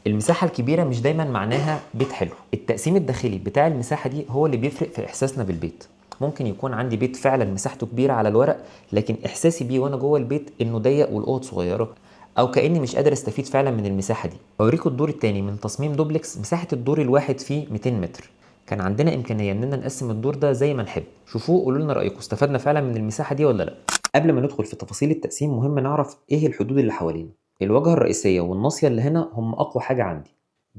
المساحة الكبيرة مش دايما معناها بيت حلو. التقسيم الداخلي بتاع المساحة دي هو اللي بيفرق في إحساسنا بالبيت. ممكن يكون عندي بيت فعلا مساحته كبيرة على الورق، لكن إحساسي بيه وأنا جوه البيت إنه ضيق والأوض صغيرة، أو كأني مش قادر أستفيد فعلا من المساحة دي. أوريكم الدور التاني من تصميم دوبلكس، مساحة الدور الواحد فيه 200 متر. كان عندنا إمكانية إننا نقسم الدور ده زي ما نحب. شوفوه قولوا لنا رأيكم، استفدنا فعلا من المساحة دي ولا لأ؟ قبل ما ندخل في تفاصيل التقسيم مهم نعرف إيه الحدود اللي حوالينا. الواجهة الرئيسية والناصية اللي هنا هم أقوى حاجة عندي.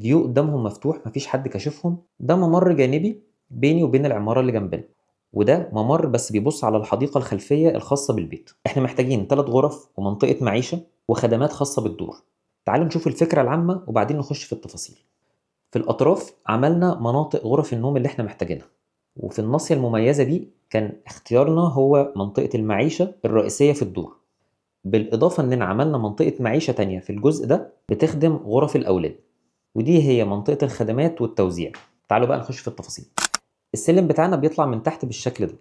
فيو قدامهم مفتوح، مفيش حد كاشفهم. ده ممر جانبي بيني وبين العمارة اللي جنبنا، وده ممر بس بيبص على الحديقة الخلفية الخاصة بالبيت. احنا محتاجين 3 غرف ومنطقة معيشة وخدمات خاصة بالدور. تعالوا نشوف الفكرة العامة وبعدين نخش في التفاصيل. في الأطراف عملنا مناطق غرف النوم اللي احنا محتاجينها، وفي الناصية المميزة دي كان اختيارنا هو منطقة المعيشة الرئيسية في الدور، بالإضافة إننا عملنا منطقة معيشة تانية في الجزء ده بتخدم غرف الأولاد، ودي هي منطقة الخدمات والتوزيع. تعالوا بقى نخش في التفاصيل. السلم بتاعنا بيطلع من تحت بالشكل ده.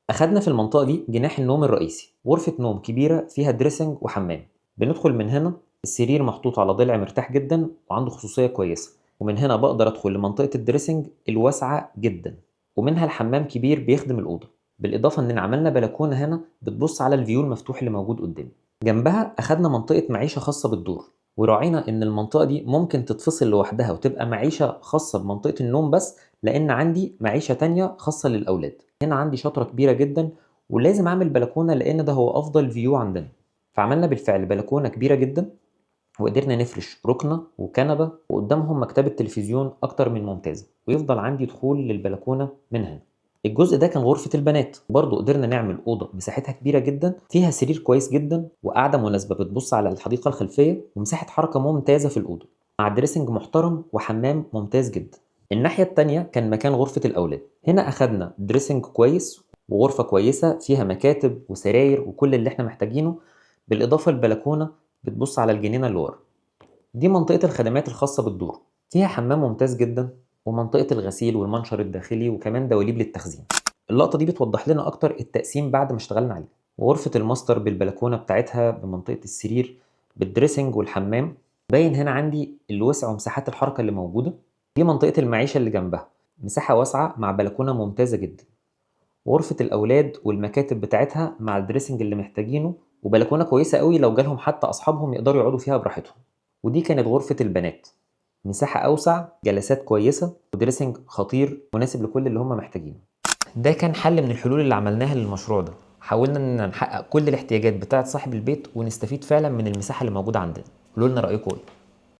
أخدنا في المنطقة دي جناح النوم الرئيسي، غرفة نوم كبيرة فيها دريسنج وحمام. بندخل من هنا، السرير محطوط على ضلع مرتاح جدا وعنده خصوصية كويسة، ومن هنا بقدر أدخل لمنطقة الدريسنج الواسعة جدا، ومنها الحمام كبير بيخدم الأوضة. بالإضافة إننا عملنا بلكونة هنا بتبص على الفيو المفتوح اللي موجود قدامي. جنبها أخدنا منطقة معيشة خاصة بالدور، وراعينا إن المنطقة دي ممكن تتفصل لوحدها وتبقى معيشة خاصة بمنطقة النوم بس، لأن عندي معيشة تانية خاصة للأولاد. هنا عندي شطرة كبيرة جدا، ولازم أعمل بلكونة لأن ده هو أفضل فيو عندنا. فعملنا بالفعل بلكونة كبيرة جدا، وقدرنا نفرش ركنة وكنبة وقدامهم مكتبة تلفزيون أكتر من ممتازة، ويفضل عندي دخول للبلكونة من هنا. الجزء ده كان غرفة البنات، برضو قدرنا نعمل أوضة مساحتها كبيرة جدا، فيها سرير كويس جدا وقاعدة مناسبة بتبص على الحديقة الخلفية، ومساحة حركة ممتازة في الأوضة مع دريسنج محترم وحمام ممتاز جدا. الناحية التانية كان مكان غرفة الأولاد. هنا أخدنا دريسنج كويس وغرفة كويسة فيها مكاتب وسراير وكل اللي احنا محتاجينه، بالإضافة لبلكونة بتبص على الجنينة اللي ورا. دي منطقة الخدمات الخاصة بالدور، فيها حمام ممتاز جدا ومنطقة الغسيل والمنشر الداخلي وكمان دواليب للتخزين. اللقطة دي بتوضح لنا أكتر التقسيم بعد ما اشتغلنا عليه. وغرفة الماستر بالبلكونة بتاعتها بمنطقة السرير بالدريسنج والحمام. باين هنا عندي الوسع ومساحات الحركة اللي موجودة. دي منطقة المعيشة اللي جنبها، مساحة واسعة مع بلكونة ممتازة جدا. غرفة الأولاد والمكاتب بتاعتها مع الدريسنج اللي محتاجينه، وبلكونة كويسة قوي لو جالهم حتى أصحابهم يقدروا يقعدوا فيها براحتهم. ودي كانت غرفة البنات، مساحة أوسع، جلسات كويسة، ودريسنج خطير مناسب لكل اللي هم محتاجينه. ده كان حل من الحلول اللي عملناها للمشروع ده. حاولنا ان نحقق كل الاحتياجات بتاعة صاحب البيت ونستفيد فعلا من المساحة اللي موجودة عندنا. قولوا لنا رأيكم ايه.